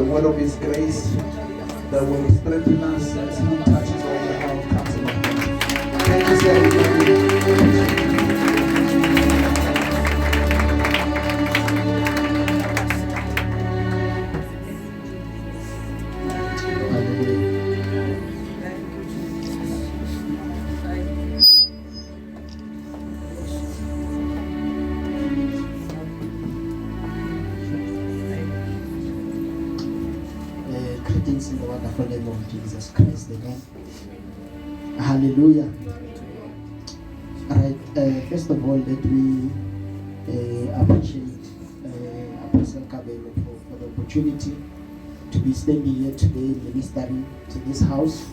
word of His grace that will strengthen us as He touches all the heart comes in our lives. Thank you, sir. Greetings in the wonderful name of Jesus Christ. Amen. Hallelujah. Alright, first of all, let me appreciate Apostle Kairos for the opportunity to be standing here today ministering to this house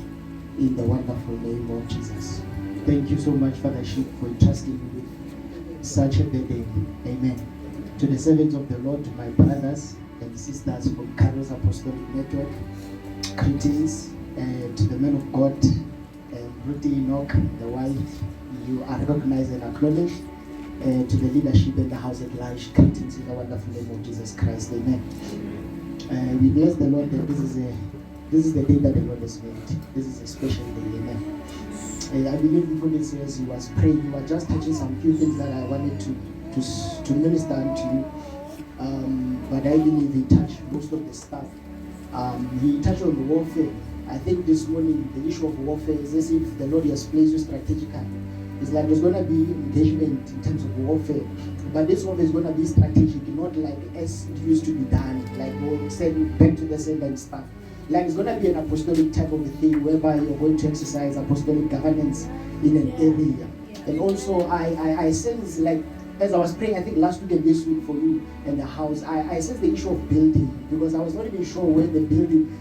in the wonderful name of Jesus. Thank you so much, Fathership, for entrusting me with such a burden. Amen. To the servants of the Lord, to my brothers and sisters from Kairos Apostolic Network, greetings. To the man of God, Rudy Enoch, the wife, you are recognized and acknowledged. To the leadership in the house at large, greetings in the wonderful name of Jesus Christ. Amen. We bless the Lord that this is the day that the Lord has made. This is a special day. Amen. I believe before this years he was praying, he was just touching some few things that I wanted to minister unto you. But I believe he touched most of the stuff. He touched on warfare. I think this morning the issue of warfare is as if the Lord has placed you strategically. It's like there's going to be engagement in terms of warfare. But this warfare is going to be strategic, not like as it used to be done, like we'll send back to the sender and stuff. Like it's going to be an apostolic type of a thing whereby you're going to exercise apostolic governance in an area. And also I sense, like as I was praying, I think last week and this week for you in the house, I sense the issue of building, because I was not even sure where the building,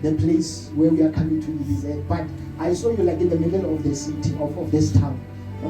the place where we are coming to is at. But I saw you like in the middle of the city, of this town.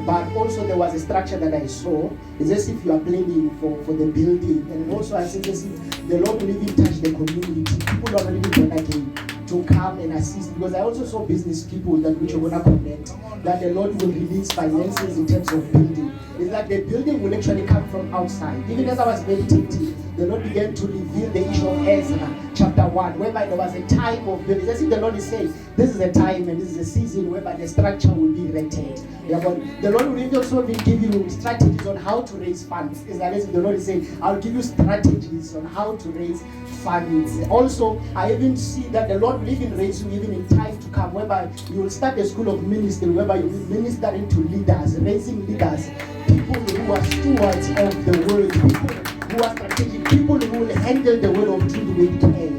But also there was a structure that I saw. It's as if you are planning for the building. And also I sense as if the Lord will even touch the community. People are already born again to come and assist, because I also saw business people that which are going to connect, that the Lord will release finances in terms of building. It's like the building will actually come from outside. Even as I was meditating, the Lord began to reveal the issue of Ezra chapter 1, whereby there was a time of building. It's as if the Lord is saying, this is a time and this is a season whereby the structure will be erected. Yeah, but the Lord will also give you strategies on how to raise funds. It's like as if the Lord is saying, I'll give you strategies on how to raise funds. Also, I even see that the Lord will even raise you even in time to come, whereby you will start a school of ministry, whereby you will be ministering to leaders, raising leaders, people who are stewards of the word, people who are strategic, people who will handle the word of truth with care.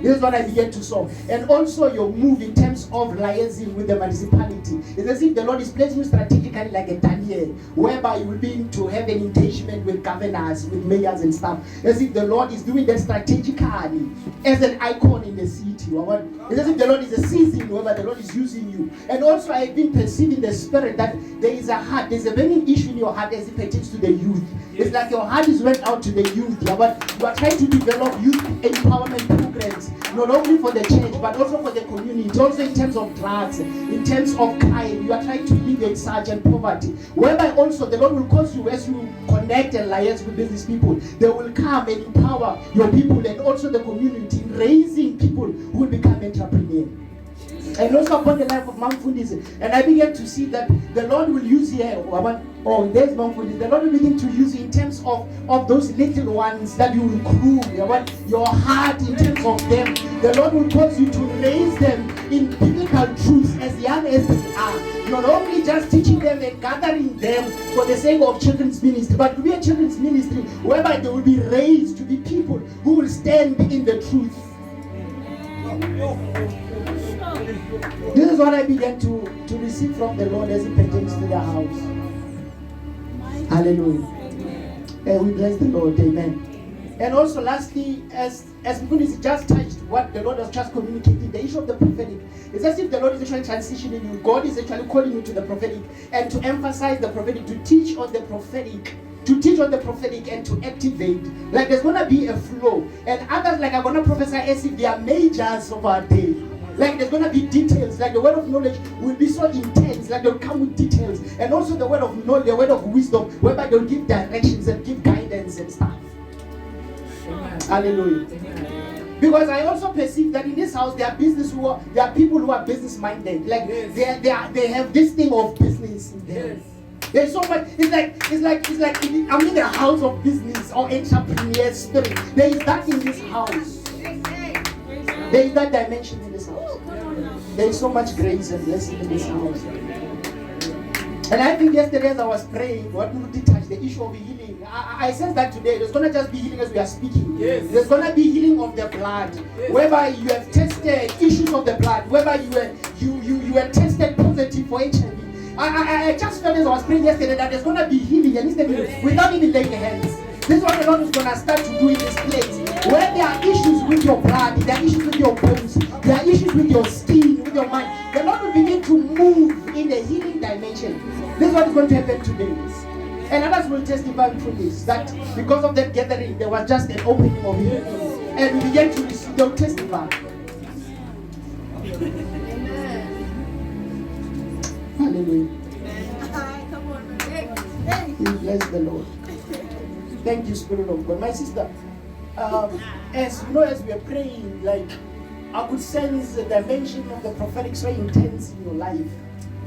This is what I began to saw. And also your move in terms of liaising with the municipality. It's as if the Lord is placing you strategically like a Daniel, whereby you will be to have an engagement with governors, with mayors and stuff. As if the Lord is doing that strategically as an icon in the city. It's as if the Lord is a season whereby the Lord is using you. And also I've been perceiving the spirit that there is a heart, there's a burning issue in your heart as it pertains to the youth. It's like your heart is went out to the youth. But you are trying to develop youth empowerment programs, not only for the church but also for the community, also in terms of drugs, in terms of crime. You are trying to alleviate such and poverty, whereby also the Lord will cause you, as you connect and liaise with business people, they will come and empower your people and also the community, raising people who will become entrepreneurs. And also upon the life of Mamfundis, and I began to see that the Lord will use here, there's Mamfundis, the Lord will begin to use in terms of those little ones that you will groom, your heart in terms of them. The Lord will cause you to raise them in biblical truths as young as they are. Not only just teaching them and gathering them for the sake of children's ministry, but to be a children's ministry whereby they will be raised to be people who will stand in the truth. This is what I began to receive from the Lord as it pertains to the house. Hallelujah. And we bless the Lord. Amen. And also lastly, as people just touched what the Lord has just communicated, the issue of the prophetic. It's as if the Lord is actually transitioning you. God is actually calling you to the prophetic and to emphasize the prophetic, to teach on the prophetic. And to activate. Like there's going to be a flow. And others like are going to prophesy as if they are majors of our day. Like there's going to be details. Like the word of knowledge will be so intense. Like they'll come with details. And also the word of knowledge, the word of wisdom, whereby they'll give directions and give guidance and stuff. Amen. Hallelujah. Amen. Because I also perceive that in this house there are people who are business minded. Like they have this thing of business in them. There's so much. It's like I'm in the house of business or entrepreneur spirit. There is that in this house. There is that dimension in this house. There is so much grace and blessing in this house. And I think yesterday as I was praying, what would touch the issue of healing? I sense that today there's going to just be healing as we are speaking. Yes. There's going to be healing of the blood. Yes. Whereby you have tested issues of the blood. Whereby you were tested positive for HIV. I just felt as I was praying yesterday that there's going to be healing and without even laying hands. This is what the Lord is going to start to do in this place. Where there are issues with your blood, there are issues with your bones, there are issues with your skin, with your mind, the Lord will begin to move in the healing dimension. This is what is going to happen today. And others will testify through this, that because of that gathering, there was just an opening of healing. And we began to receive, they'll testify. Hallelujah. We bless the Lord. Thank you, Spirit of God. My sister, as you know, as we are praying, like I could sense the dimension of the prophetic so intense in your life.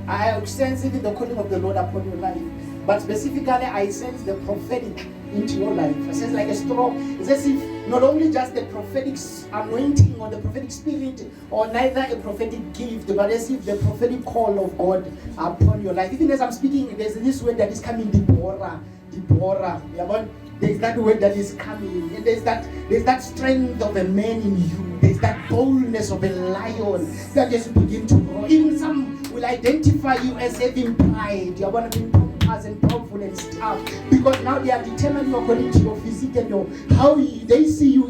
I could sense even the calling of the Lord upon your life. But specifically, I sense the prophetic into your life. I sense like a strong, it's as if not only just the prophetic anointing or the prophetic spirit or neither a prophetic gift, but as if the prophetic call of God upon your life. Even as I'm speaking, there's this word that is coming, Deborah. There's that word that is coming, and there's that strength of a man in you. There's that boldness of a lion that just begin to grow. Even some will identify you as having pride. You want to be pompous and powerful and stuff, because now they are determining according to your physique and how they see you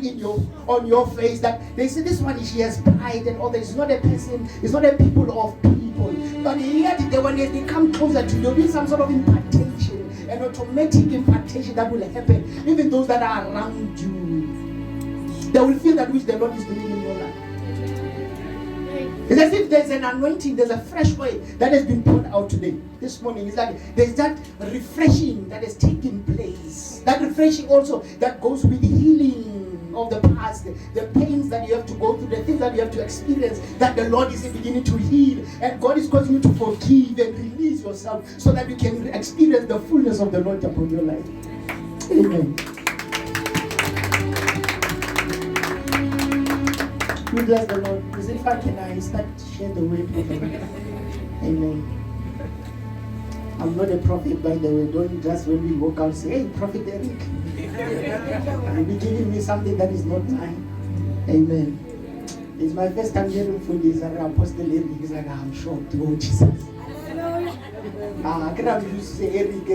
on your face, that they say this one, she has pride and all that. It's not a person, it's not a people of people. But yet when they come closer to you, there will be some sort of impartation. An automatic impartation that will happen. Even those that are around you, they will feel that which the Lord is doing in your life. It's as if there's an anointing, there's a fresh oil that has been poured out today. This morning, it's like there's that refreshing that has taken place. That refreshing also that goes with healing of the past, the pains that you have to go through, the things that you have to experience, that the Lord is beginning to heal, and God is causing you to forgive and release yourself so that you can experience the fullness of the Lord upon your life. Amen. We bless the Lord. Is it fun? Can I start to share the word with you? Amen. I'm not a prophet, by the way. Don't just when we walk out say, hey, Prophet Eric. You'll be giving me something that is not mine. Amen. It's my first time hearing from this Apostle Eric. He's like, I'm shocked. Oh, Jesus. I can't use say Eric.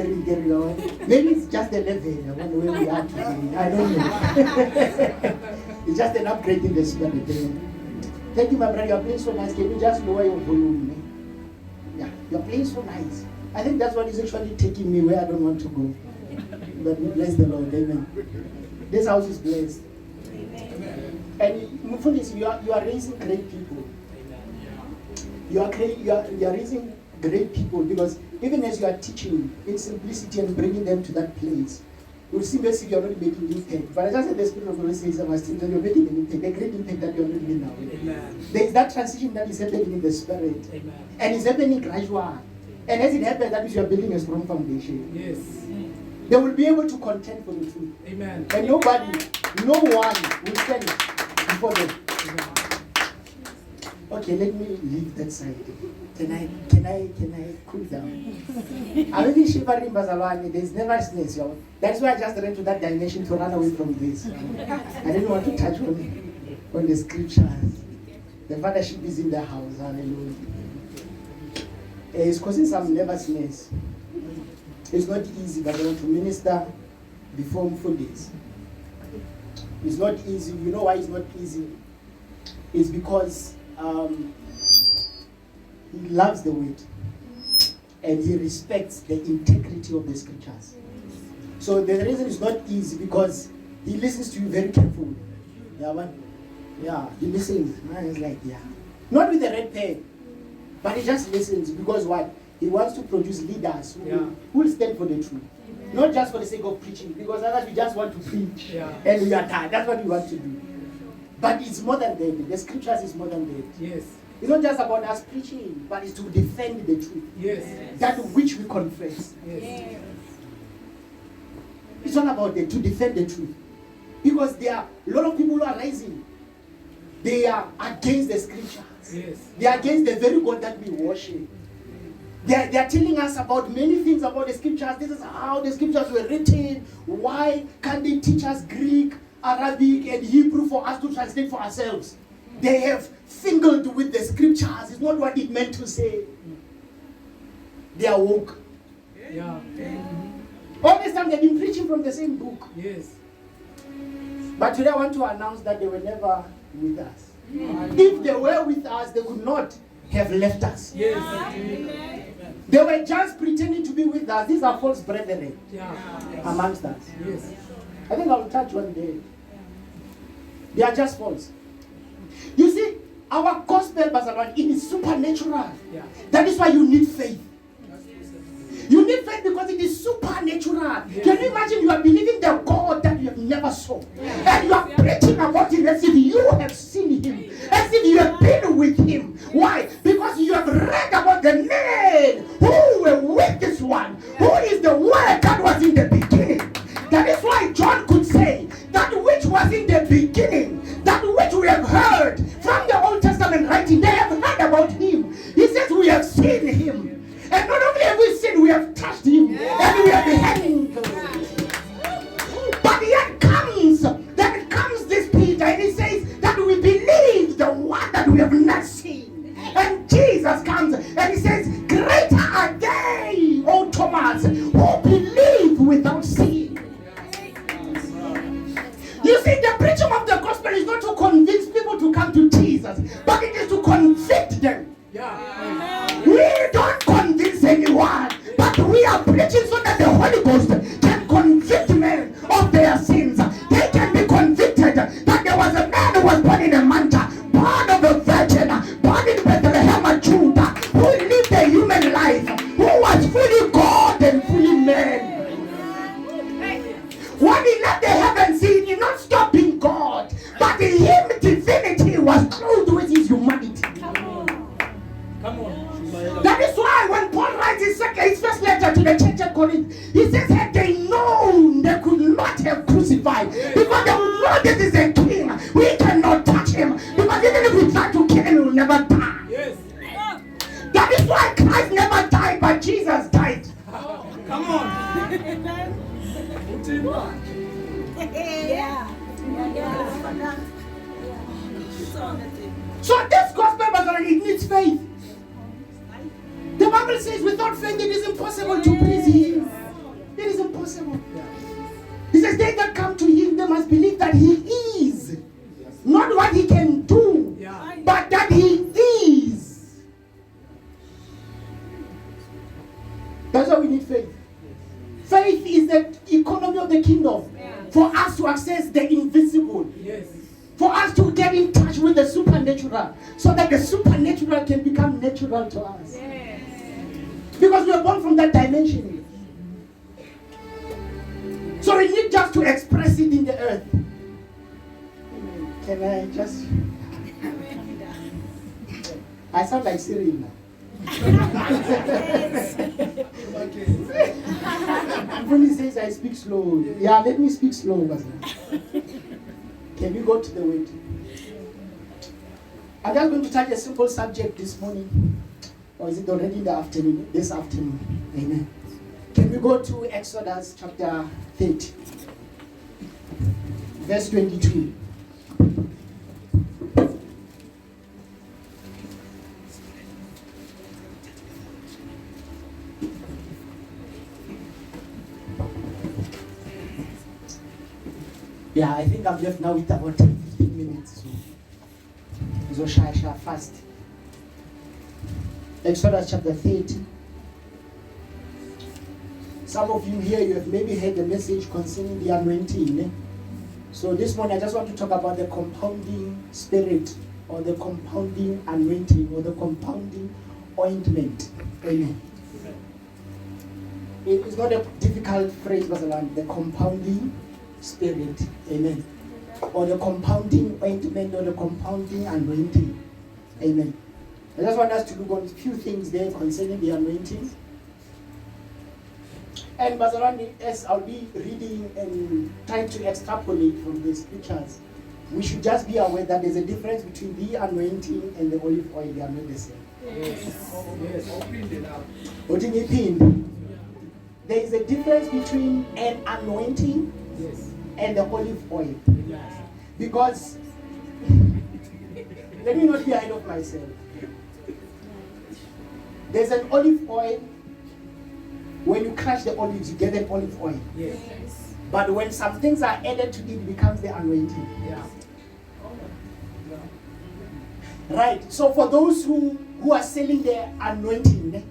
Maybe it's just a level. I wonder where we are today. I don't know. It's just an upgrade in the spirit. Thank you, my brother. You're playing so nice. Can you just lower your volume? Yeah, you're playing so nice. I think that's what is actually taking me where I don't want to go. But we bless the Lord. Amen. This house is blessed. Amen. And Mufundis, you are raising great people. You are raising great people, because even as you are teaching in simplicity and bringing them to that place, you'll see basically you're not making impact. But I just said the Spirit of God says about students, you're making an impact, a great impact that you're not doing now. Amen. There is that transition that is happening in the Spirit. Amen. And it's happening gradual. And as it happens, that is you are building a strong foundation. Yes. They will be able to contend for the truth. Amen. And no one will stand before them. Amen. Okay, let me leave that side. Can I cool down? I'm even shivering, Bazalwane. There's nervousness, y'all. That's why I just ran to that dimension to run away from this. I didn't want to touch on the scriptures. The fathership is in the house. Hallelujah. It's causing some nervousness. It's not easy, but I want to minister before for this. It's not easy. You know why it's not easy? It's because he loves the word and he respects the integrity of the scriptures. So the reason it's not easy because he listens to you very carefully. He listens. And he's like, not with the red pen, but he just listens because what? He wants to produce leaders who will stand for the truth. Amen. Not just for the sake of preaching, because others we just want to preach and we are tired. That's what we want to do. But it's more than that. The scriptures is more than that. Yes. It's not just about us preaching, but it's to defend the truth. Yes. That which we confess. Yes. It's all about to defend the truth. Because there are a lot of people who are rising. They are against the scriptures. Yes. They are against the very God that we worship. They are telling us about many things about the scriptures. This is how the scriptures were written. Why can't they teach us Greek, Arabic, and Hebrew for us to translate for ourselves? They have fingered with the scriptures. It's not what it meant to say. They are woke. Yeah. All this time they've been preaching from the same book. Yes. But today I want to announce that they were never with us. If they were with us, they could not have left us. Yes. They were just pretending to be with us. These are false brethren Yeah. amongst us. Yes. I think I'll touch one day. They are just false. You see, our gospel, Bazaran, it is supernatural. Yeah. That is why you need faith. You need faith because it is supernatural. Yeah. Can you imagine you are believing the God that you have never saw? And you are preaching about him as if you have seen him. As if you have been with him. Why? Because you have read about the men who were with this one. Who is the word that was in the beginning. That is why John could say, that which was in the beginning, that which we have heard from the Old Testament writing, they have heard about him. He says we have seen him. And not only have we seen, we have touched him. And we have handled him. But yet comes this Peter, and he says that we believe the one that we have not seen. And Jesus comes and he says, greater are they, O Thomas, who believe without seeing. You see, the preaching of the gospel is not to convince people to come to Jesus, but it is to convict them. Yeah. We don't convince anyone, but we are preaching so that the Holy Ghost can convict men of their sins. They can be convicted that there was a man who was born in a manger, born of a virgin, born in Bethlehem, Judah, who lived a human life, who was fully God and fully man. When he left the heavens, he did not stop being God, but in him divinity was clothed with his humanity. Come on. That is why when Paul writes his first letter to the church at Corinth, he says, had they known, they could not have crucified. Because they would know this is a king. We cannot touch him. Because even if we try to kill him, he will never die. Yes. That is why Christ never died, but Jesus died. Come on. So this gospel, it needs faith. The Bible says without faith it is impossible to please him. It is impossible. He says they that come to him, they must believe that he is. Not what he can do, but that he is. That's why we need faith. Faith is the economy of the kingdom. For us to access the invisible. Yes. For us to get in touch with the supernatural. So that the supernatural can become natural to us. Because we are born from that dimension. So we need just to express it in the earth. Can I just... I sound like Cyril now. When he says I speak slow. Yeah, let me speak slow. Can we go to the word? I'm just going to touch a simple subject this morning. Or is it already in the afternoon? This afternoon. Amen. Can we go to Exodus chapter 30? Verse 22. Yeah, I think I'm left now with about 10-15 minutes. So shall fast. Exodus chapter 30. Some of you here, you have maybe heard the message concerning the anointing. So this morning I just want to talk about the compounding spirit, or the compounding anointing, or the compounding ointment. Amen. It's not a difficult phrase, but the compounding spirit. Amen. or the compounding ointment or the compounding anointing. Amen. I just want us to look on a few things there concerning the anointing. And Bazalani, as I'll be reading and trying to extrapolate from the scriptures, we should just be aware that there's a difference between the anointing and the olive oil. They are not the same. Yes. Open it up. What in pin? There is a difference between an anointing and the olive oil. Yes. Because, let me not be ahead of myself. There's an olive oil. When you crush the olives, you get an olive oil. Yes. But when some things are added to it, it becomes the anointing. Yeah. Right. So for those who are selling their anointing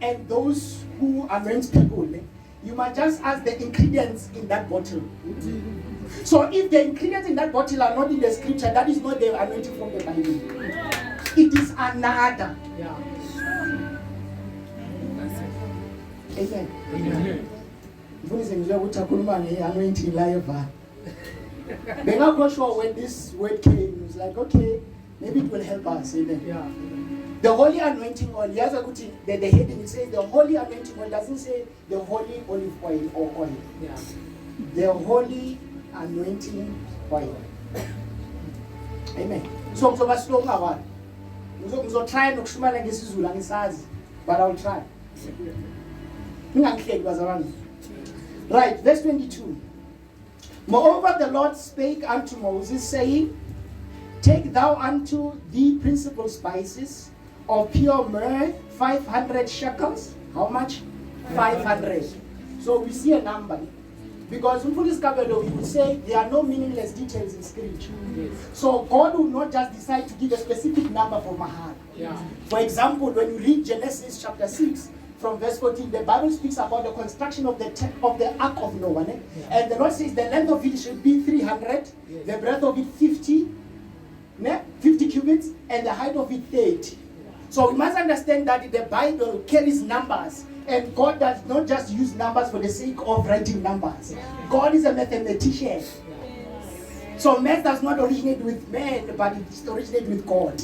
and those who anoint people, you must just ask the ingredients in that bottle. So if the ingredients in that bottle are not in the scripture, that is not the anointing from the Bible. It is another. Yeah. Amen. Amen. Anointing live. They're not quite sure when this word came. It's like, okay, maybe it will help us. Amen. Yeah. The holy anointing oil, here's a good thing. The heading, it says the holy anointing oil, doesn't say the holy olive oil or oil. Yeah. The holy anointing oil. Amen. So I'm try not to but I'll try. Right, verse 22. Moreover, the Lord spake unto Moses, saying, Take thou unto thee principal spices of pure myrrh, 500 shekels. How much? 500. So we see a number. Because in Police Kabelo, we would say there are no meaningless details in scripture. Yes. So God will not just decide to give a specific number for Mahal. Yeah. For example, when you read Genesis chapter 6, from verse 14, the Bible speaks about the construction of the ark of Noah. Yeah. And the Lord says the length of it should be 300, Yes. the breadth of it 50, 50 cubits, and the height of it 30. So we must understand that the Bible carries numbers, and God does not just use numbers for the sake of writing numbers. God is a mathematician. So math does not originate with man, but it originates with God.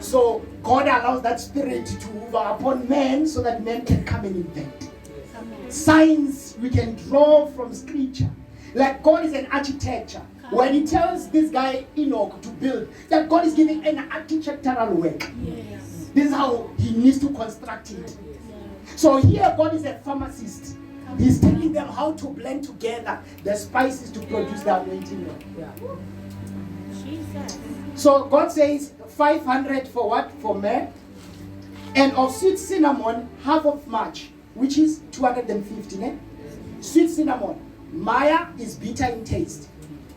So God allows that spirit to move upon man so that man can come and invent. Science we can draw from scripture. Like God is an architecture. When he tells this guy Enoch to build, that God is giving an architectural work. This is how he needs to construct it. So here God is a pharmacist. He's telling them how to blend together the spices to produce the anointing oil. Yeah. So God says 500 for what? For myrrh. And of sweet cinnamon, half of much, which is 250. Sweet cinnamon. Maya is bitter in taste.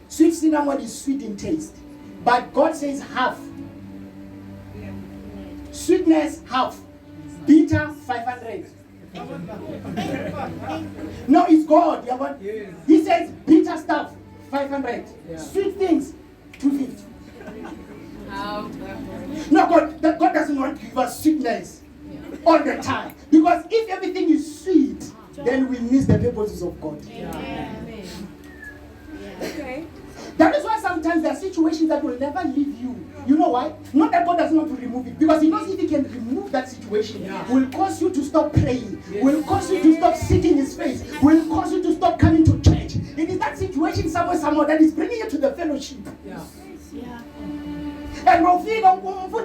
Sweet cinnamon is sweet in taste. But God says half. Sweetness, half. Bitter, 500. No, it's God. He says bitter stuff, 500. Yeah. Sweet things, 250. No, God doesn't want to give us sweetness all the time. Because if everything is sweet, then we miss the purposes of God. Okay. That is why sometimes there are situations that will never leave you. You know why? Not that God doesn't want to remove it. Because he knows if he can remove that situation, will cause you to stop praying, will cause you to stop seeking his face, will cause you to stop coming to church. It is that situation somewhere that is bringing you to the fellowship. Yeah. And Rafik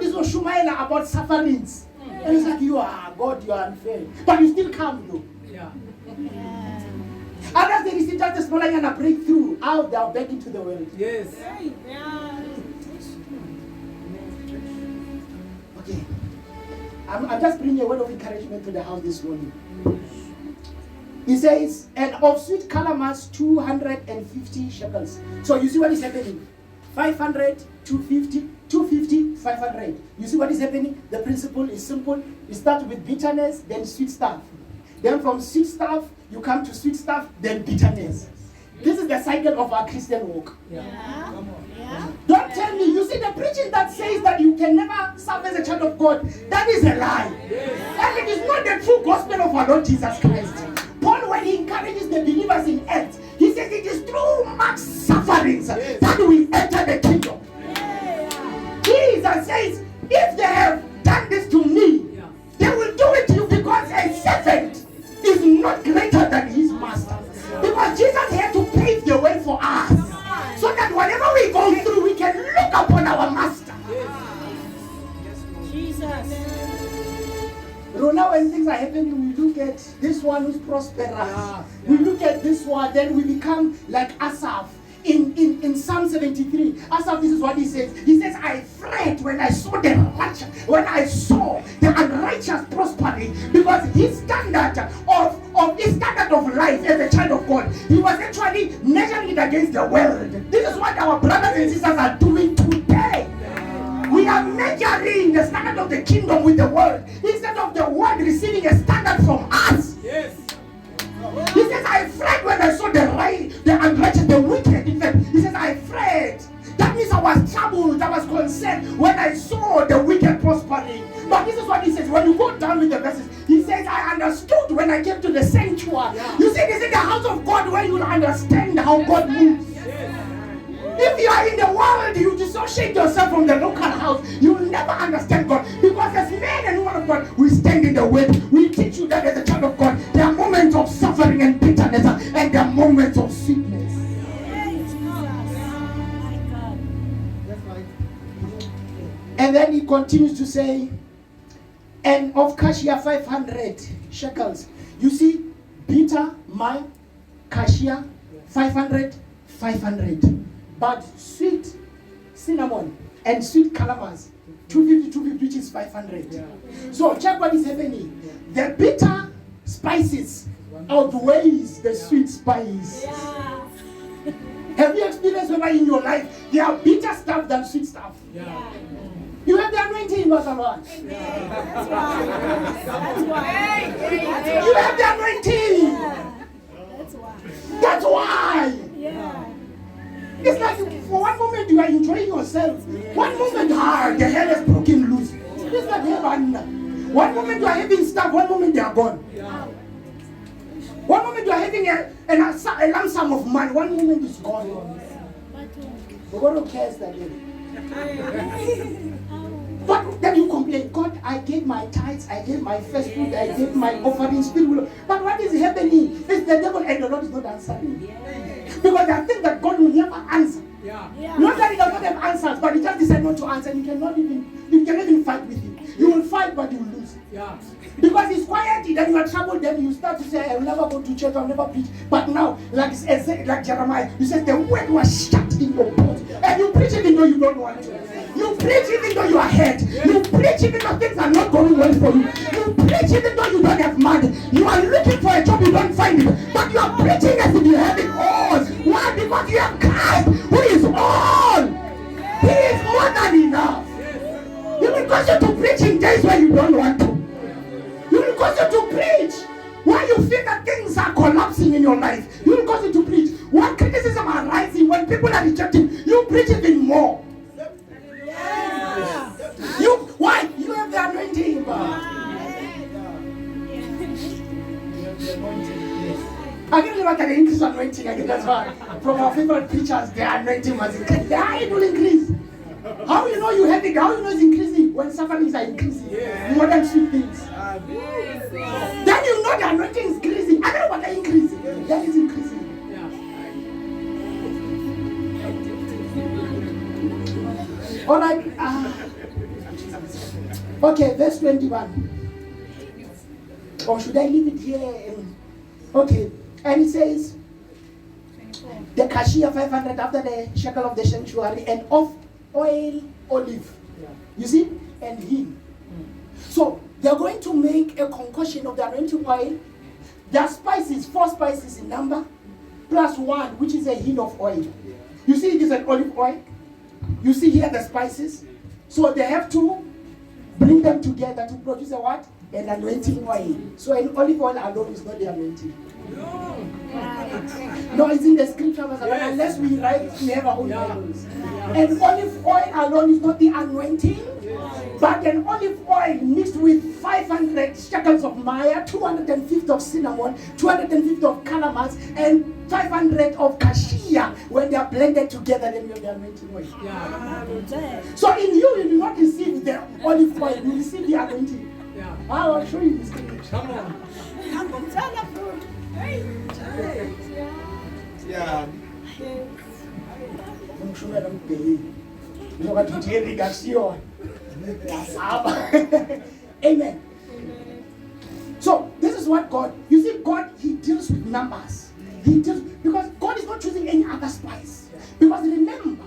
is Shumaila about sufferings. And it's like, you are God, you are unfair. But you still come though. Yeah. Others they receive just a smaller and a breakthrough. Out they are back into the world. Yes. Okay. I'm just bringing a word of encouragement to the house this morning. He says, and of sweet calamus 250 shekels. So you see what is happening? 500, 250, 250, 500. You see what is happening? The principle is simple. You start with bitterness, then sweet stuff. Then from sweet stuff, you come to sweet stuff, then bitterness. This is the cycle of our Christian walk. Don't tell me, you see the preaching that says that you can never serve as a child of God, that is a lie. And it is not the true gospel of our Lord Jesus Christ. Paul, when he encourages the believers in earth, he says it is through much suffering sufferings that we enter the kingdom. Jesus says, if they have done this to me, they will do it to you, because a servant is not greater than his master. Because Jesus had to pave the way for us, so that whatever we go through, we can look upon our master. Jesus. Now when things are happening, we look at this one who's prosperous. We look at this one, then we become like Asaph. In Psalm 73, Asaph, this is what he says. He says, I fret when I saw the unrighteous prospering, because his standard of life as a child of God, he was actually measuring it against the world. This is what our brothers and sisters are doing today. We are measuring the standard of the kingdom with the world, instead of the world receiving a standard from us. Yes. He says, I fret when I saw the unrighteous, the wicked. In fact, he says, I fret. That means I was troubled, I was concerned when I saw the wicked prospering. But this is what he says. When you go down with the verses, he says, I understood when I came to the sanctuary. You see, this is the house of God where you will understand how God moves. If you are in the world, you dissociate yourself from the local house, you will never understand God. Because as men and women of God, we stand in the way. We teach you that as a child of God, there are moments of suffering and bitterness, and there are moments of sweetness. And then he continues to say, and of cassia 500 shekels. You see, bitter, my cassia 500. But sweet cinnamon and sweet calamus 250, which is 500. So check what is happening. The bitter spices outweighs the sweet spice. Have you experienced whether in your life there are bitter stuff than sweet stuff? You have the anointing, Pastor Lord. That's why. You have the anointing. That's why. It's like for one moment you are enjoying yourself. One moment, the hell is broken loose. It's like heaven. One moment you are having stuff, one moment they are gone. One moment you are having a lump sum of money, one moment is gone. But God don't care that day. But then you complain, God, I gave my tithes, I gave my first fruit, I gave my offering, spirit. But what is happening is the devil and the Lord is not answering. Because there are things that God will never answer. Not that he does not have answers, but he just decided not to answer. You cannot even fight with him. You will fight, but you will lose. Because he's quiet, then you are troubled, then you start to say, I will never go to church, I will never preach. But now, like Jeremiah, you said the word was shut in your mouth. And you preach even though you don't want to. You preach even though you are hurt. You preach even though things are not going well for you. You preach even though you don't have money. You are looking for a job, you don't find it. But you are preaching as if you have it all. Why? Because you have Christ, who is all. He is more than enough. He will cause you to preach in days where you don't want to. He will cause you to preach when you feel that things are collapsing in your life. He will cause you to preach. When criticism are rising, when people are rejecting, you preach even more. Why? You have the anointing. I can never get an increase anointing again. That's why from our favorite preachers, the anointing must increase. It will increase. How you know you have it? How you know it's increasing? When sufferings are increasing, more than sweet things. Then you know the anointing is increasing. I don't know what they're increasing. That is increasing. All right. Okay, verse 21. Or should I leave it here? Okay. And it says, the cassia 500 after the shekel of the sanctuary, and of oil olive. You see? And him. So they're going to make a concoction of the anointing oil. There are spices, 4 spices in number, plus 1, which is a hint of oil. You see, it is an olive oil. You see here the spices. So they have to bring them together to produce a what? An anointing oil. So an olive oil alone is not the anointing. No, it's in the scripture, unless we write, we have our own Bibles. And olive oil alone is not the anointing, but an olive oil mixed with 500 shekels of myrrh, 250 of cinnamon, 250 of calamus, and 500 of cassia. When they are blended together, then you have the anointing oil. So in you will not receive the olive oil, you receive the anointing. I will show you this scripture. Come on. Yeah. Amen. So this is what God, you see, God, he deals with numbers. He deals, because God is not choosing any other spice. Because remember,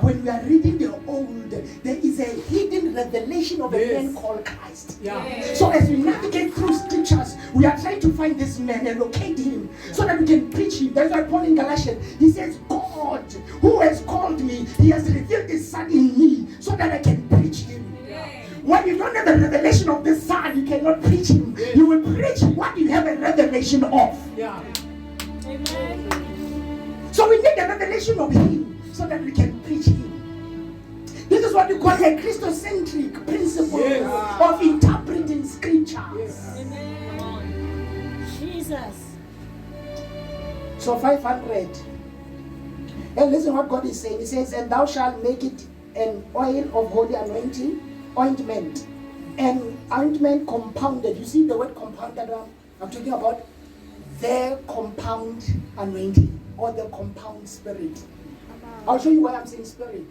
when we are reading the old, there is a hidden revelation of a man called Christ. So as we navigate through scriptures, we are trying to find this man and locate him so that we can preach him. That's why Paul in Galatians, he says, God, who has called me, he has revealed his son in me so that I can preach him. When you don't have a revelation of the Son, you cannot preach him. You will preach what you have a revelation of. Amen. So we need a revelation of him so that we can preach him. This is what we call a Christ-centric principle of interpreting scriptures. Amen. Jesus. So 500. And listen what God is saying. He says, and thou shalt make it an oil of holy anointing, ointment, and ointment compounded. You see the word compounded? I'm talking about the compound anointing or the compound spirit. I'll show you why I'm saying spirit.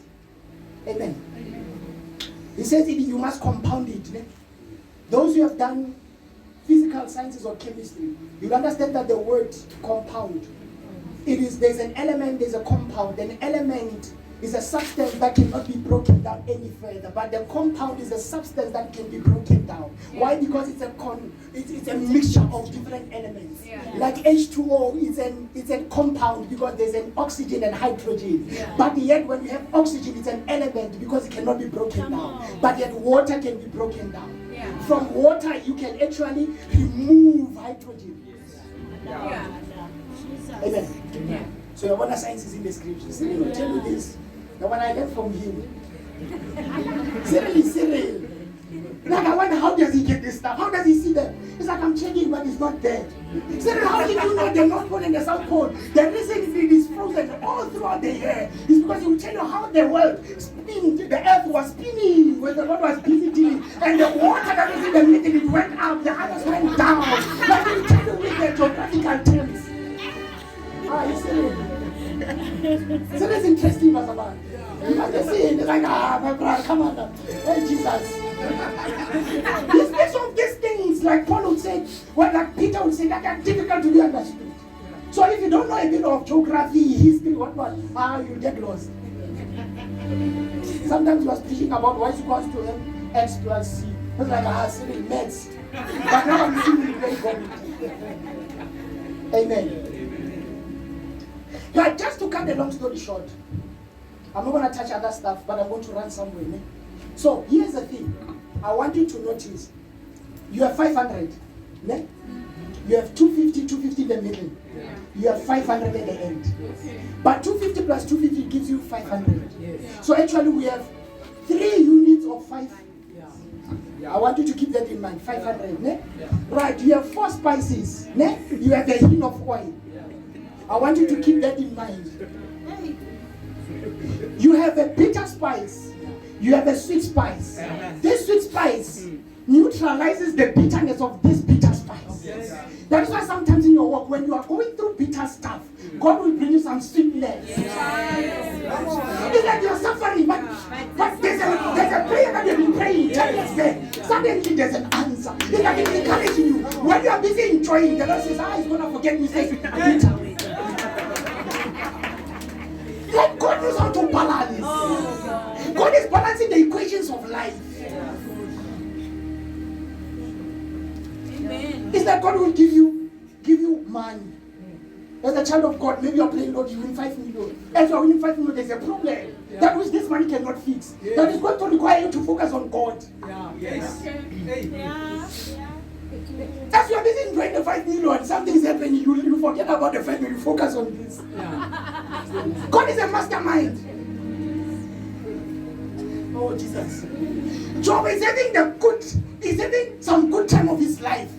Amen. He says you must compound it. Those who have done physical sciences or chemistry, you'll understand that the word compound, there's an element, there's a compound. An element is a substance that cannot be broken down any further, but the compound is a substance that can be broken down. Why? Because it's a mixture of different elements. Like H2O is a compound because there's an oxygen and hydrogen. But yet when we have oxygen, it's an element because it cannot be broken down. But yet water can be broken down. From water you can actually remove hydrogen. Amen. So your wonder science is in the scriptures. Cyril will tell you this. The one I learned from him. Cyril. Like I wonder, how does he get this stuff? How does he see that? It's like I'm checking, but it's not there. Cyril, how did you know the North Pole and the South Pole? The reason it is frozen all throughout the year is because he will tell you how the world spins. The earth was spinning when the Lord was busy dealing. And the water that was in the middle, it went up, the others went down. Like he will tell you with the geographical terms. You see it? So that's interesting, Pastor Man. You must have seen it. Like, my brother, come on. Hey, Jesus. He speaks of these things, like Paul would say, like Peter would say, that are difficult to be understood. So if you don't know a bit of geography, history, what, you'll get lost. Sometimes he was preaching about y is equals to mx plus c. I was like, Cyril, maths. But now I'm seeing it very good. Amen. But just to cut the long story short, I'm not going to touch other stuff, but I'm going to run somewhere. So here's the thing. I want you to notice. You have 500. Ne? You have 250 in the middle. You have 500 at the end. But 250 plus 250 gives you 500. So actually we have 3 units of 5. I want you to keep that in mind. 500. Ne? Right, you have 4 spices. Ne? You have a hint of oil. I want you to keep that in mind. You have a bitter spice. You have a sweet spice. This sweet spice neutralizes the bitterness of this bitter spice. That's why sometimes in your work, when you are going through bitter stuff, God will bring you some sweetness. It's like you're suffering, but there's a prayer that you've been praying 10 years there. Suddenly there's an answer. It's like it's encouraging you. When you are busy enjoying, the Lord says, he's going to forget me. Says, like God knows how to balance. God is balancing the equations of life. Amen. It's that God will give you money. As a child of God, maybe you're playing Lord, you win 5 million. As you're winning 5 million, there's a problem. That which this money cannot fix. That is going to require you to focus on God. As you are busy enjoying the 5 million, something is happening, you forget about the 5 million, you focus on this. God is a mastermind. Oh, Jesus. Job is having some good time of his life.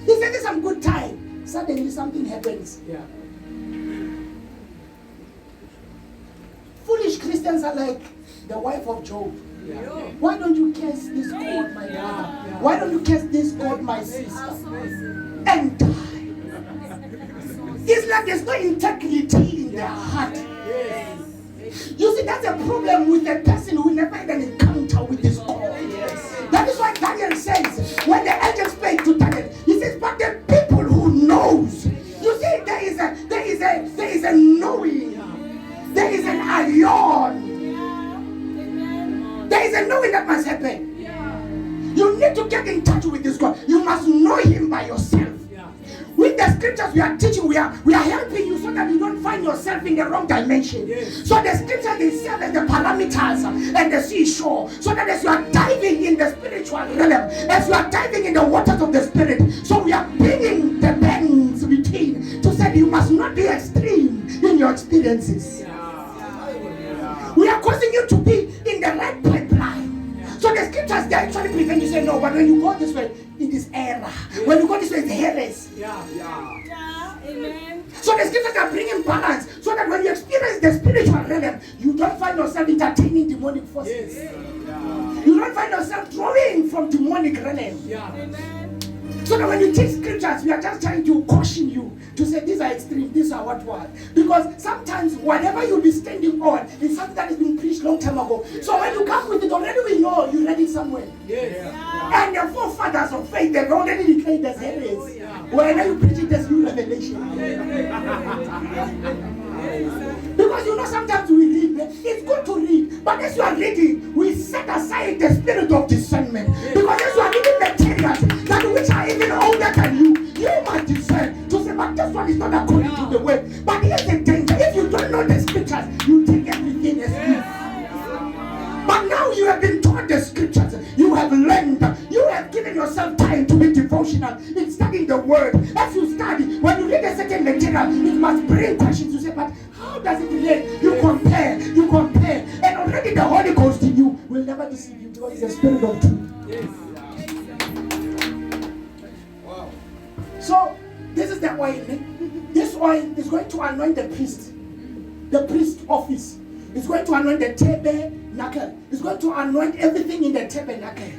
He's having some good time. Suddenly something happens. Yeah. Foolish Christians are like the wife of Job. Yeah. Why don't you curse this God, my brother? Why don't you curse this God, my sister? And die. It's like there's no integrity in their heart. You see, that's a problem with a person who never had an encounter with this God. That is why Daniel says, when the angel spake to Daniel, he says, but the people who knows. You see, there is a knowing. There is an ion. There is a knowing that must happen. You need to get in touch with this God. You must know him by yourself. With the scriptures we are teaching, we are helping you so that you don't find yourself in the wrong dimension. So the scriptures, they serve as the parameters and the seashore. So that as you are diving in the spiritual realm, as you are diving in the waters of the spirit, so we are bringing the bends between to say you must not be extreme in your experiences. We are causing you to be in the right pipeline. So the scriptures, they actually prevent you say no, but when you go this way, it is error. When you go this way, it's heresy. Amen. So the scriptures are bringing balance so that when you experience the spiritual realm, you don't find yourself entertaining demonic forces. You don't find yourself drawing from demonic realm. Amen. So that when you teach scriptures, we are just trying to caution you to say these are extreme, these are what. Because sometimes whatever you'll be standing on is something that has been preached long time ago. So when you come with it, already we know you read it somewhere. And the forefathers of faith, they've already declared as heresy. Whenever you preach it, there's new revelation. Because you know sometimes we read, it's good to read, but as you are reading, we set aside the spirit of discernment. Because as you are reading materials that which are even older than you must discern to say, but this one is not according to the word. But here's the danger: if you don't know the scriptures, you take everything as truth. But now you have been taught the scriptures, you have learned, you have given yourself time to be devotional in studying the word. As you study, when you read a certain material, it must bring questions. You say, but how does it relate? You compare, and already the Holy Ghost in you will never deceive you because it's the spirit of truth. Wow. So this is the oil. This oil is going to anoint the priest office. It's going to anoint the tabernacle. It's going to anoint everything in the tabernacle.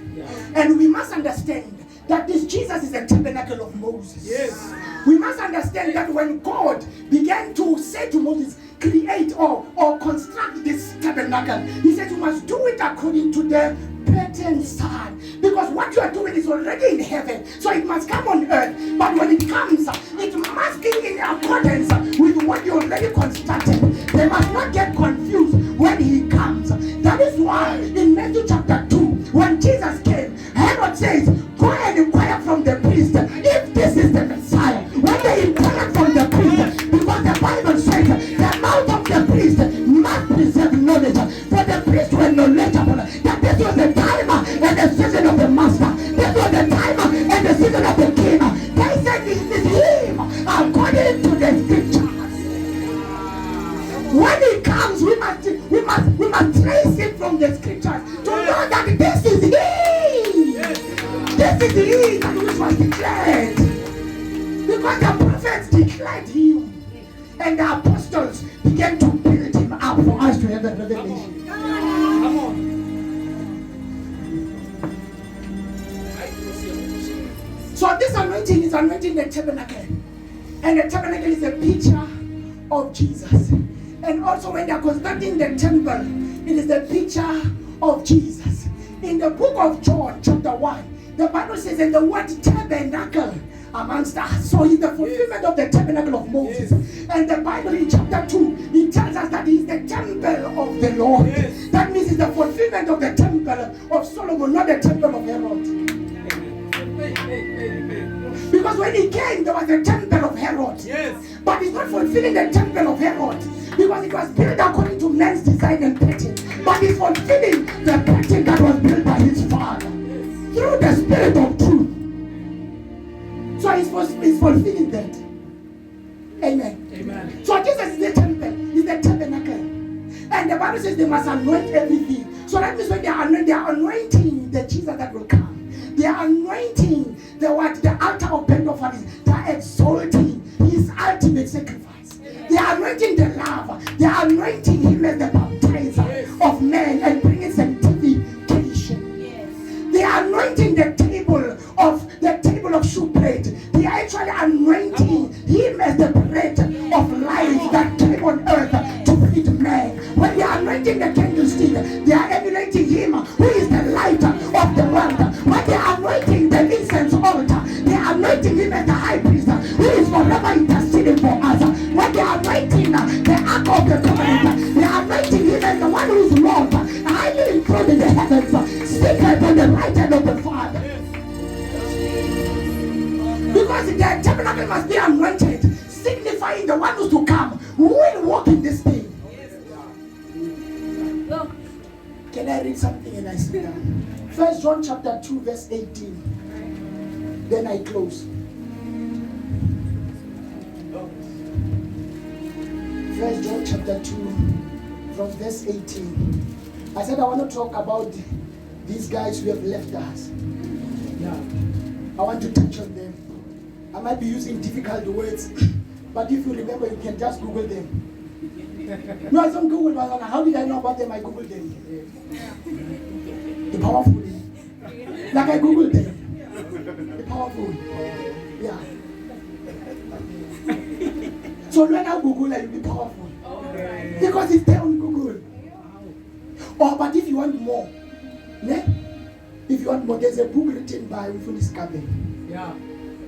And we must understand that this Jesus is the tabernacle of Moses. We must understand that when God began to say to Moses, create or construct this tabernacle, he said you must do it according to the pattern sign. Because what you are doing is already in heaven, so it must come on earth. But when it comes, it must be in accordance with what you already constructed. They must not get confused when he comes. That is why in Matthew chapter 2, when Jesus came, Herod says, go and inquire from the priest if this is the Messiah. When they inquired from the priest, because the Bible says the mouth of the priest must preserve knowledge. For the priests were knowledgeable that this was the time and the season of the master. This was the time and the season of the king. They said this is him according to the scriptures. When he comes, we must trace it from the scriptures to know that this is he. This is he that which was declared. Because the prophets declared him, and the apostles began to build him up for us to have a revelation. Come on. So this anointing is anointing the tabernacle. And the tabernacle is a picture of Jesus. And also when they are constructing the temple, it is the picture of Jesus. In the book of John, chapter 1, the Bible says that the word tabernacle amongst us. So he's the fulfillment of the tabernacle of Moses. And the Bible in chapter 2, it tells us that he's the temple of the Lord. That means it's the fulfillment of the temple of Solomon, not the temple of Herod. Because when he came, there was a temple of Herod. But he's not fulfilling the temple of Herod. Because it was built according to man's design and pattern. But he's fulfilling the pattern that was built by his father. Through the spirit of truth. Bible says they must anoint everything. So that means when they are anointing the Jesus that will come. They are anointing the altar of burnt offerings. They are exalting his ultimate sacrifice. They are anointing the love. They are anointing him as the baptizer of men and bringing sanctification. They are anointing the table of shewbread. They are actually anointing him as the bread of life that came on earth to feed men. When they are anointing the candlestick, they are emulating him who is the light of the world. When they are anointing the incense altar, they are anointing him as the high priest who is forever interceding for us. When they are anointing the ark of the covenant, they are anointing him as the one who is Lord, highly enthroned in the heavens, seated on the right hand of the Father. Because the tabernacle must be anointed, signifying the one who's to come, who will walk in this thing. Can I read something and I sit down? 1 John chapter 2 verse 18. Then I close. 1 John chapter 2 from verse 18. I said I want to talk about these guys who have left us. I want to touch on them. I might be using difficult words, but if you remember, you can just Google them. No, I don't Google, but how did I know about them? I Googled them. The powerful. Like I Googled them. The powerful. Yeah. So when I Google, I will be powerful. Because it's there on Google. Oh, but if you want more, if you want more, there's a book written by Ufunis Kabe. Yeah.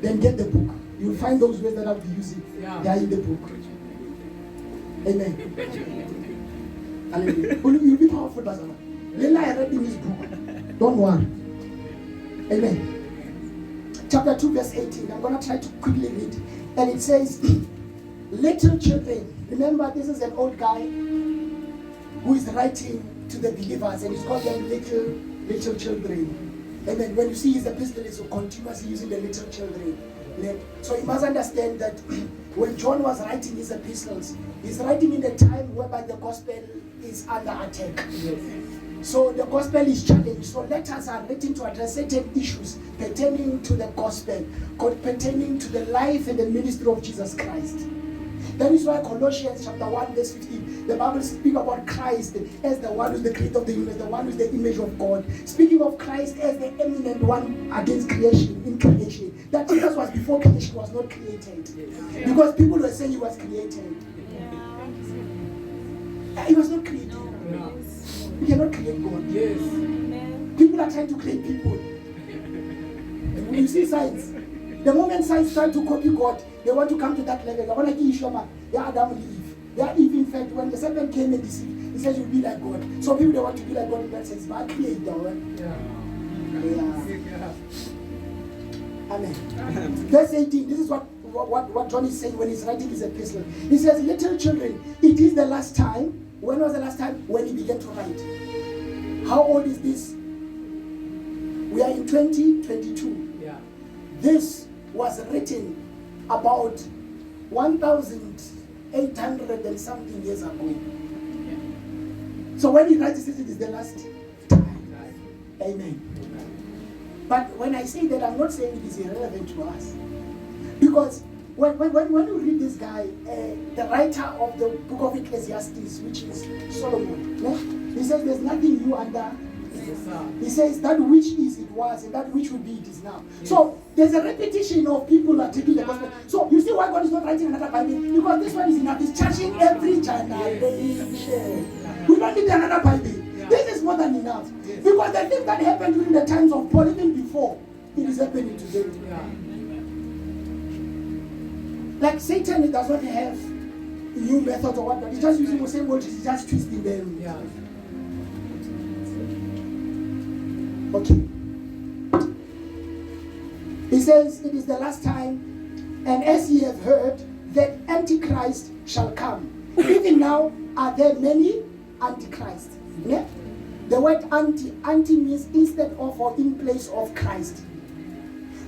Then get the book. You'll find those words that I'll be using. Yeah. They are in the book. Amen. Hallelujah. You'll be powerful, Bazama. Lila, I read in this book. Don't worry. Amen. Chapter 2, verse 18. I'm going to try to quickly read. And it says, little children. Remember, this is an old guy who is writing to the believers, and he's called them little children. Amen. When you see his epistle, it's continuously using the little children. So you must understand that when John was writing his epistles, he's writing in a time whereby the gospel is under attack. Yes. So the gospel is challenged. So letters are written to address certain issues pertaining to the gospel, pertaining to the life and the ministry of Jesus Christ. That is why Colossians chapter 1 verse 15, the Bible speaks about Christ as the one who is the creator of the universe, the one who is the image of God. Speaking of Christ as the eminent one against creation, in creation. That Jesus was before creation, was not created. Because people were saying he was created. He was not created. No. We cannot create God. Yes. People are trying to create people. And when you see science, the moment science tries to copy God, they want to come to that level. They want to give Shoma, they are Adam and Eve. They are Eve, in fact, when the serpent came and deceived, he says you'll be like God. So people they want to be like God in that sense, but I create the world. Yeah. Amen. Verse 18, this is what John is saying when he's writing his epistle. He says, little children, it is the last time. When was the last time? When he began to write. How old is this? We are in 2022. Yeah. This was written about 1,800 and something years ago. Yeah. So when he writes this, it is the last time. Amen. But when I say that, I'm not saying it is irrelevant to us. Because when you read this guy, the writer of the book of Ecclesiastes, which is Solomon, he says there's nothing new under. He says that which is it was and that which will be it is now. Yes. So there's a repetition of people are taking the gospel. So you see why God is not writing another Bible? Because this one is enough. It's charging every generation. We don't need another Bible. This is more than enough. Because the thing that happened during the times of Paul, even before, it is happening today. Like Satan, it does not have new methods or what, but he's just using the same words, he's just twisting them. Yeah. Okay. He says, it is the last time, and as ye have heard, that antichrist shall come. Even now, are there many antichrists? Yeah? The word anti means instead of or in place of Christ.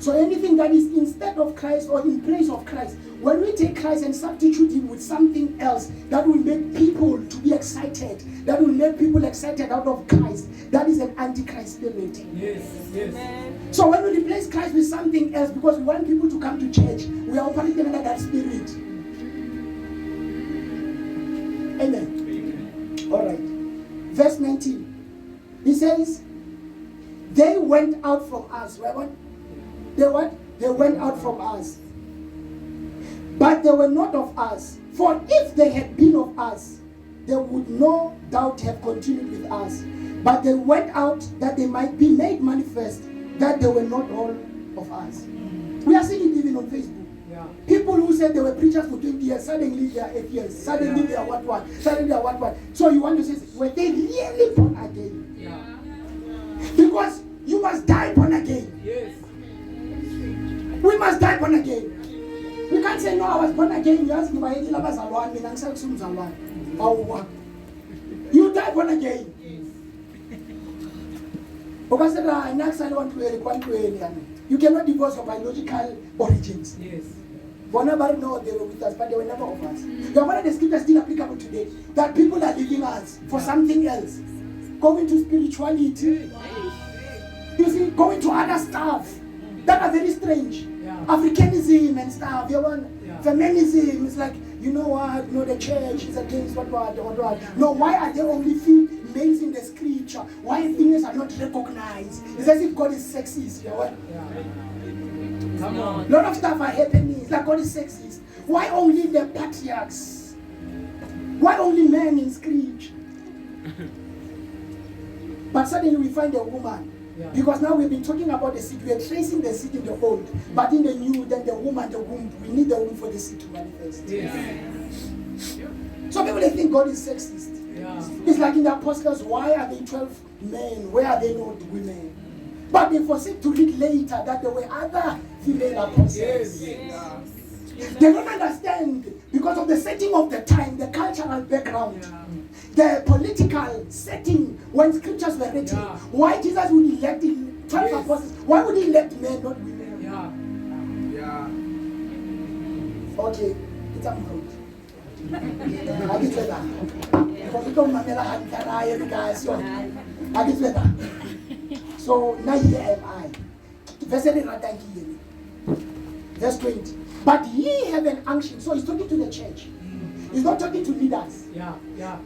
So anything that is instead of Christ or in place of Christ, when we take Christ and substitute him with something else that will make people to be excited, that will make people excited out of Christ, that is an antichrist spirit. Yes, yes. So when we replace Christ with something else because we want people to come to church, we are operating under that spirit. Amen. All right. Verse 19. He says, they went out from us. What? They what? They went out from us. But they were not of us. For if they had been of us, they would no doubt have continued with us. But they went out that they might be made manifest that they were not all of us. We are seeing it even on Facebook. Yeah. People who said they were preachers for 20 years, suddenly they are 8 years, suddenly they are what, suddenly they are what. So you want to say, were they really born again? Yeah. Because you must die born again. Yes. We must die born again. We can't say, no, I was born again. You ask me, you die born again. You cannot divorce your biological origins. Yes. Nobody knows they were with us, but they were never of us. The one of the scriptures still applicable today, that people are leaving us for something else. Going to spirituality. You see, going to other stuff that are very strange. Yeah. Africanism and stuff. Yeah. Feminism is like, you know what, the church is against what. No, why are there only few males in the scripture? Why females are not recognized? It's as if God is sexist. You know what? Come on. A lot of stuff are happening. It's like God is sexist. Why only the patriarchs? Why only men in scripture? But suddenly we find a woman. Yeah. Because now we've been talking about the seed. We are tracing the seed in the old. But in the new, then the woman, the womb. We need the womb for the seed to manifest. Yes. So people, they think God is sexist. Yeah. It's like in the apostles, why are they 12 men? Where are they not women? But they forsake to read later that there were other female apostles. Yes. They don't understand because of the setting of the time, the cultural background. Yeah. The political setting when scriptures were written, why Jesus would elect 12 apostles, why would he elect men, not women? Yeah. Okay, it's a good. I get better. Because you don't remember I get better. So now here am I. Verse 20. But ye have an unction. So he's talking to the church. He's not talking to leaders. Yeah.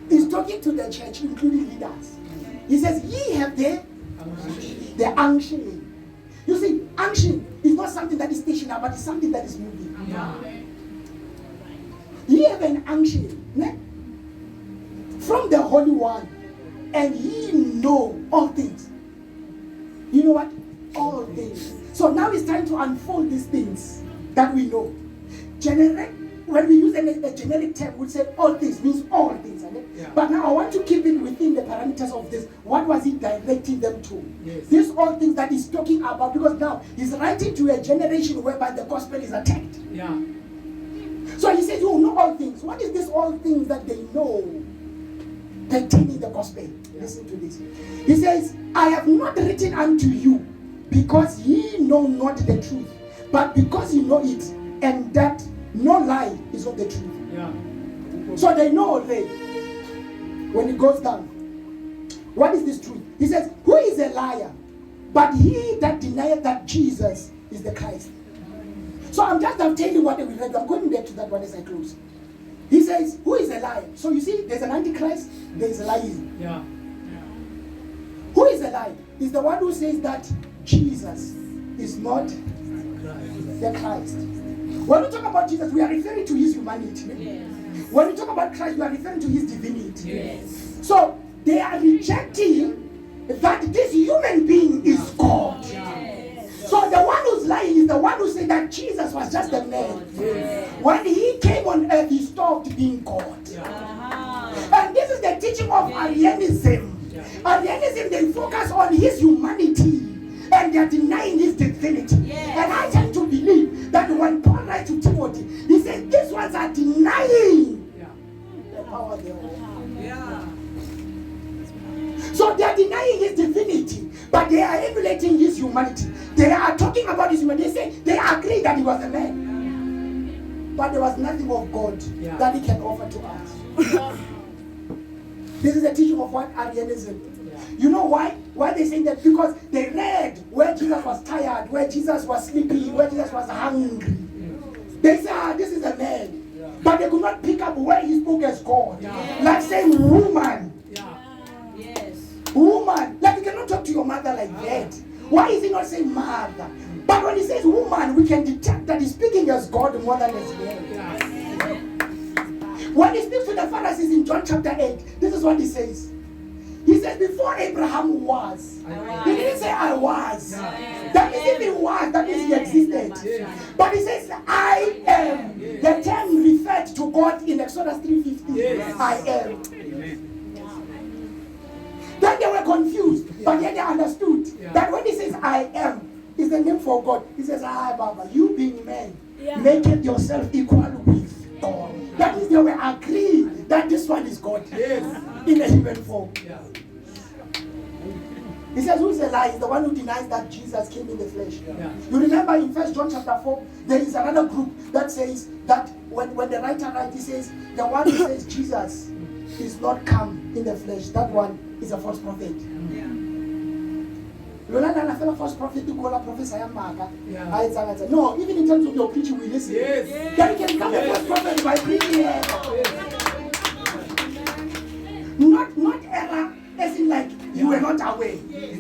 He's talking to the church, including leaders. He says, ye have the unction. You see, unction is not something that is stationary, but it's something that is moving. Yeah. Ye have an unction from the Holy One, and ye know all things. You know what? All things. So now it's time to unfold these things that we know. When we use a generic term, we say all things means all things. Yeah. But now I want to keep it within the parameters of this. What was he directing them to? Yes. These all things that he's talking about, because now he's writing to a generation whereby the gospel is attacked. Yeah. So he says, you know all things. What is this all things that they know pertaining the gospel? Yeah. Listen to this. He says, I have not written unto you because ye know not the truth, but because you know it, and that no lie is not the truth. Yeah. So they know already when it goes down. What is this truth? He says, who is a liar? But he that denieth that Jesus is the Christ. So I'm telling you what we read. I'm going back to that one as I close. He says, who is a liar? So you see, there's an antichrist, there is a lying. Yeah. Who is a liar? Is the one who says that Jesus is not the Christ. When we talk about Jesus, we are referring to his humanity. Yes. When we talk about Christ, we are referring to his divinity. Yes. So they are rejecting that this human being is God. Yes. So the one who's lying is the one who said that Jesus was just a man. Yes. When he came on earth, he stopped being God. And this is the teaching of Arianism. Arianism, they focus on his humanity and they are denying his divinity. Yes. And I tend to believe that when Paul writes to Timothy, he says these ones are denying the power thereof. So they are denying his divinity, but they are emulating his humanity. They are talking about his humanity. They say they agree that he was a man, but there was nothing of God that he can offer to us. This is the teaching of what Arianism. You know why? Why they say that? Because they read where Jesus was tired, where Jesus was sleepy, where Jesus was hungry. They say, this is a man. But they could not pick up where he spoke as God. Like saying woman. Yes. Woman. Like you cannot talk to your mother like that. Why is he not saying mother? But when he says woman, we can detect that he's speaking as God more than as man. When he speaks to the Pharisees in John chapter 8, this is what he says. He says, before Abraham was. He didn't say I was. That means if he was, that means he existed. But he says, I am. The term referred to God in Exodus 3:15. I am. Then they were confused, but yet they understood that when he says I am, is the name for God. He says, Baba, you being man, make it yourself equal with God. That means they were agreeing that this one is God in a human form. He says, who is a lie? Is the one who denies that Jesus came in the flesh. You remember in 1 John chapter 4, there is another group that says that when the writer writes, he says, the one who says Jesus is not come in the flesh, that one is a false prophet. False prophet no, even in terms of your preaching, we listen. Then you can come a false prophet by preaching. Not error as in like you were not aware,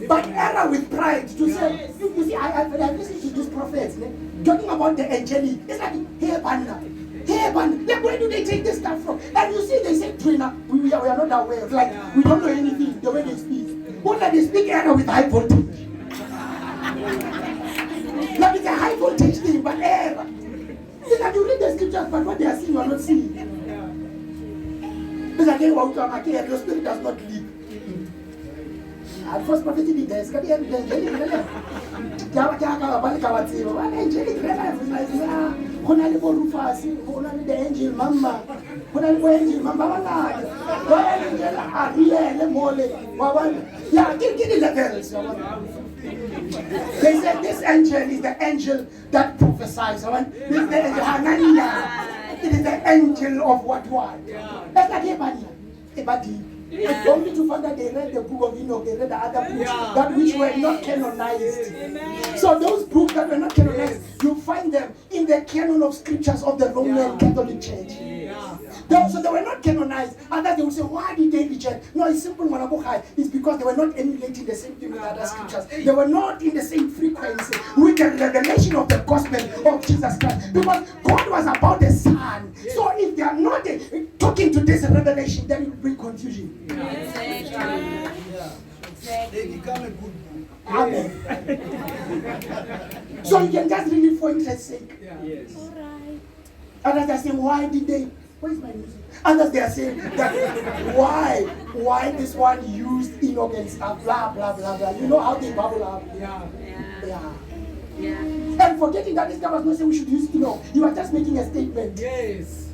but error with pride to say, you see, I listened to these prophets talking about the angelic. It's like, hey, Banna. Like, where do they take this stuff from? And you see, they say, Trina, we are not aware. Like, we don't know anything, the way they speak. But like, they speak error with high voltage. Like, it's a high voltage thing, but error. It's like you read the scriptures, but what they are seeing, you are not seeing. It's like, your spirit does not leap. At first prophet did this, the angel mama, they said this angel is the angel that prophesies. This is the angel Hananiah. It is the angel of what? That's like everybody. Only to find that they read the book of Enoch, they read the other books, that which were not canonized. So those books that were not canonized, you find them in the canon of scriptures of the Roman Catholic Church. So they were not canonized. And then they would say, why did they reject? No, it's simple, it's because they were not emulating the same thing with other scriptures. They were not in the same frequency with the revelation of the gospel of Jesus Christ. Because God was about the Son. So if they are not talking to this revelation, then it will bring confusion. They become a good book. Amen. So you can just read it for interest's sake. Yes. Others are saying, why did they? Where is my music? Others they are saying that why this one used Enoch and stuff, blah blah blah blah. You know how they bubble up. Yeah. And forgetting that this guy was not saying we should use Enoch. He was just making a statement. Yes.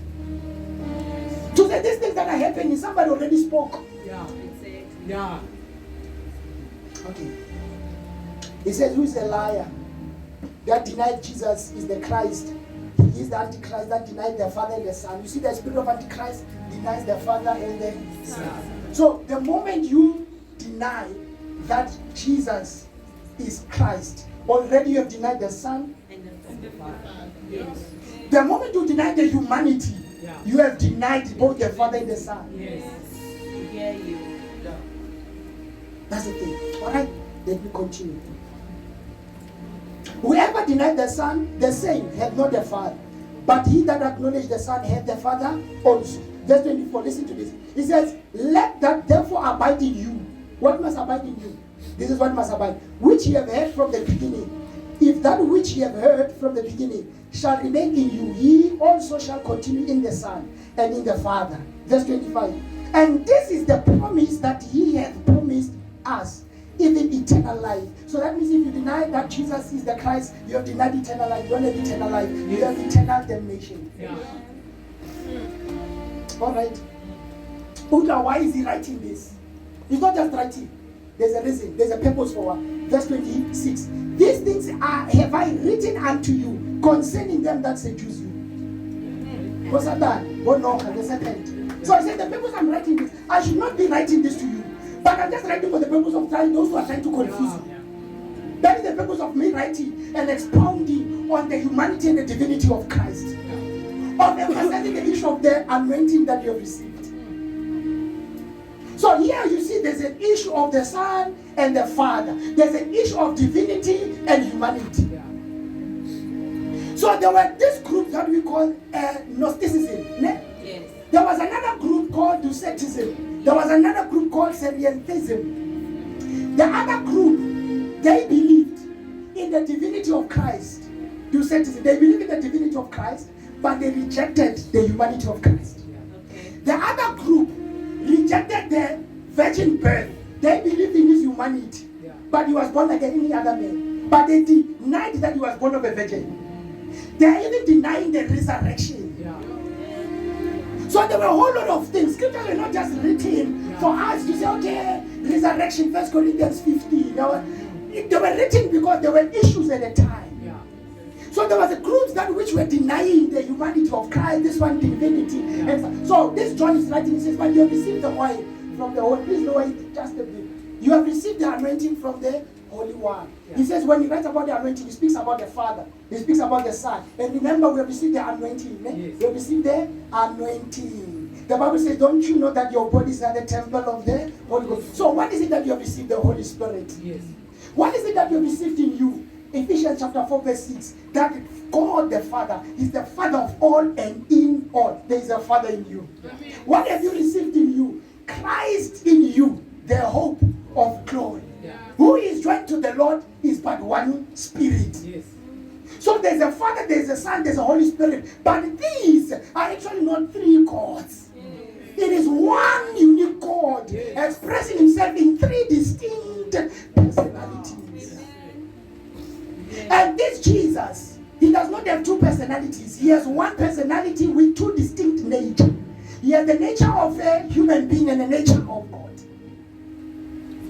To say these things that are happening, somebody already spoke. Yeah. Okay. He says, who is a liar that denied Jesus is the Christ? He is the antichrist that denied the Father and the Son. You see, the spirit of antichrist denies the Father and the Son. So the moment you deny that Jesus is Christ, already you have denied the Son and the Father. Yes. The moment you deny the humanity, you have denied both the Father and the Son. Yes. Yeah, you. That's the thing. Alright, let me continue. Whoever denied the Son, the same had not the Father. But he that acknowledged the Son had the Father also. Verse 24, listen to this. He says, let that therefore abide in you. What must abide in you? This is what must abide. Which ye have heard from the beginning. If that which ye have heard from the beginning shall remain in you, ye also shall continue in the Son and in the Father. Verse 25. And this is the promise that he hath promised us, even eternal life. So that means if you deny that Jesus is the Christ, you have denied eternal life. You don't have eternal life. You have eternal damnation. All right. Uda, why is he writing this? It's not just writing. There's a reason. There's a purpose for one. Verse 26. These things have I written unto you concerning them that seduce you. What's that? The second. So I said the purpose I'm writing this. I should not be writing this to you. But I'm just writing for the purpose of trying those who are trying to confuse you. That is the purpose of me writing and expounding on the humanity and the divinity of Christ. Of emphasizing the issue of the anointing that you have received. So here you see there's an issue of the Son and the Father. There's an issue of divinity and humanity. So there were this group that we call Gnosticism. Yes. There was another group called Docetism. There was another group called Syrianism. The other group, they believed in the divinity of Christ. Docetism. They believed in the divinity of Christ, but they rejected the humanity of Christ. Okay. The other group rejected the virgin birth. They believed in his humanity, but he was born like any other man. But they denied that he was born of a virgin. They are even denying the resurrection. So there were a whole lot of things. Scriptures were not just written for us to say, okay, resurrection, 1 Corinthians 15. They were written because there were issues at the time. So there was a group that which were denying the humanity of Christ, this one divinity. And so this John is writing, he says, but you have received the oil from the Holy. Please lower it just a bit. You have received the anointing from the Holy One. He says when he writes about the anointing, he speaks about the Father. He speaks about the Son. And remember, we have received the anointing. Yes. We have received the anointing. The Bible says, don't you know that your bodies are the temple of the Holy Ghost? So what is it that you have received? The Holy Spirit. Yes. What is it that you have received in you? Ephesians chapter 4 verse 6. That God the Father is the Father of all and in all. There is a Father in you. Amen. What have you received in you? Christ in you, the hope of glory. Yeah. Who is joined to the Lord is but one Spirit. Yes. So there's a Father, there's a Son, there's a Holy Spirit. But these are actually not three gods. It is one unique God expressing himself in three distinct personalities. And this Jesus, he does not have two personalities. He has one personality with two distinct natures. He has the nature of a human being and the nature of God.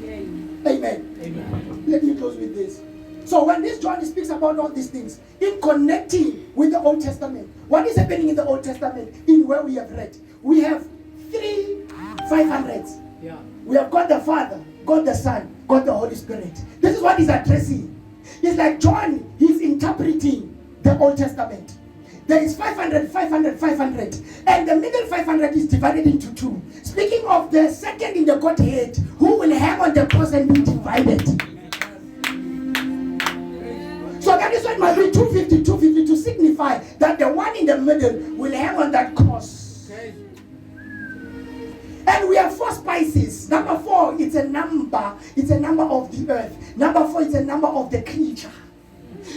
Amen. Amen. Let me close with this. So when this John speaks about all these things, in connecting with the Old Testament, what is happening in the Old Testament, in where we have read? We have 3 500s. Yeah. We have God the Father, God the Son, God the Holy Spirit. This is what he's addressing. It's like John, he's interpreting the Old Testament. There is 500, 500, 500. And the middle 500 is divided into 2. Speaking of the second in the Godhead, who will hang on the cross and be divided. So that is why it must be 250, 250 to signify that the one in the middle will hang on that cross. Okay. And we have 4 spices. Number 4, it's a number. It's a number of the earth. Number 4 is a number of the creature.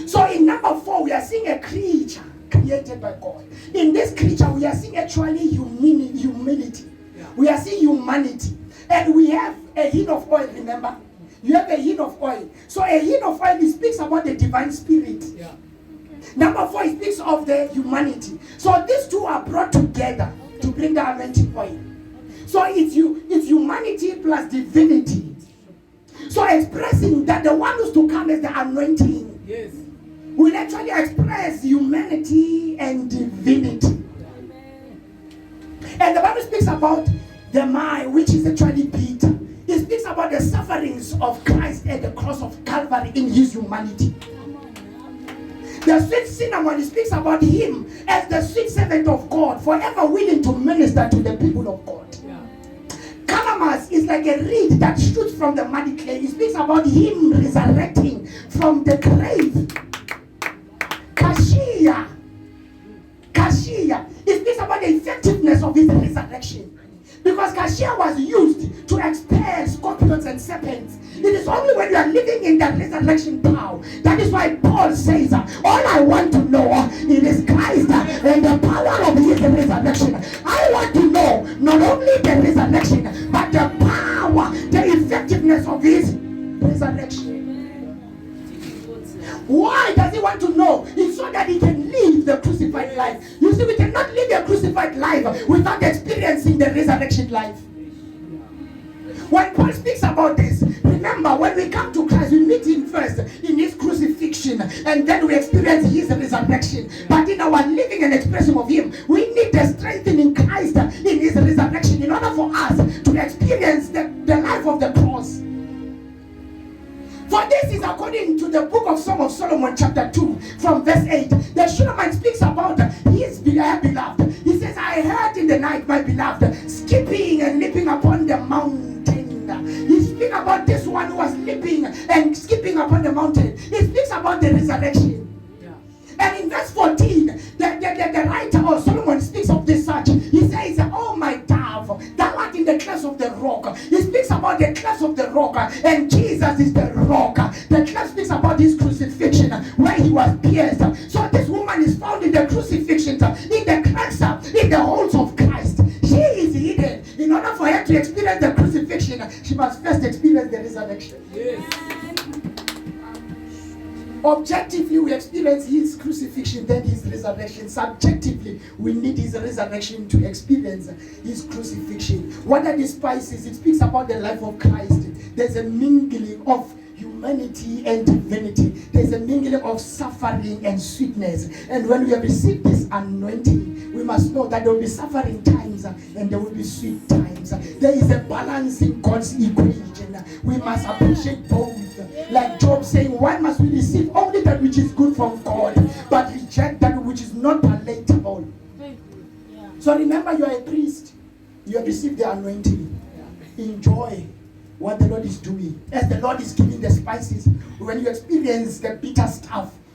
So in number 4, we are seeing a creature created by God. In this creature, we are seeing actually humility. Yeah. We are seeing humanity. And we have a hint of oil, remember? You have a hint of oil. So a hint of oil, it speaks about the divine spirit. Yeah. Number 4, it speaks of the humanity. So these two are brought together to bring the anointing oil. So it's humanity plus divinity. So expressing that the one who's to come is the anointing. Yes. Will actually express humanity and divinity. Amen. And the Bible speaks about the mind, which is actually Peter. It speaks about the sufferings of Christ at the cross of Calvary in his humanity. The sweet cinnamon, it speaks about him as the sweet servant of God, forever willing to minister to the people of God. Calamus is like a reed that shoots from the muddy clay. It speaks about him resurrecting from the grave. Cassia, it speaks about the effectiveness of his resurrection. Because cassia was used to expel scorpions and serpents. It is only when you are living in that resurrection power. That is why Paul says, all I want to know it is Christ and the power of his resurrection. I want to know not only the resurrection, but the power, the effectiveness of his resurrection. Why does he want to know? It's so that he can live the crucified life. You see, we cannot live a crucified life without experiencing the resurrection life. When Paul speaks about this, remember when we come to Christ, we meet him first in his crucifixion, and then we experience his resurrection. But in our living and expression of him, we need the strengthening Christ in his resurrection in order for us to experience the life of the cross. For this is according to the book of Song of Solomon, chapter 2, from verse 8. The Shunammite speaks about his beloved. He says, I heard in the night my beloved skipping and leaping upon the mountain. He speaks about this one who was leaping and skipping upon the mountain. He speaks about the resurrection. And in verse 14, the writer or Solomon speaks of this such. He says, oh my dove, thou art in the clefts of the rock. He speaks about the clefts of the rock, and Jesus is the rock. The cleft speaks about his crucifixion, where he was pierced. So this woman is found in the crucifixion, in the clefts, in the holes of Christ. She is hidden. In order for her to experience the crucifixion, she must first experience the resurrection. Yes. Objectively, we experience his crucifixion, then his resurrection. Subjectively, we need his resurrection to experience his crucifixion. What are the spices? It speaks about the life of Christ. There's a mingling of humanity and divinity. There's a mingling of suffering and sweetness. And when we have received this anointing, we must know that there will be suffering times and there will be sweet times. There is a balance in God's equation. We must appreciate both. Like Job saying, why must we receive only that which is good from God, but reject that which is not palatable? So remember, you are a priest. You have received the anointing. Enjoy what the Lord is doing. As the Lord is giving the spices, when you experience the bitter stuff,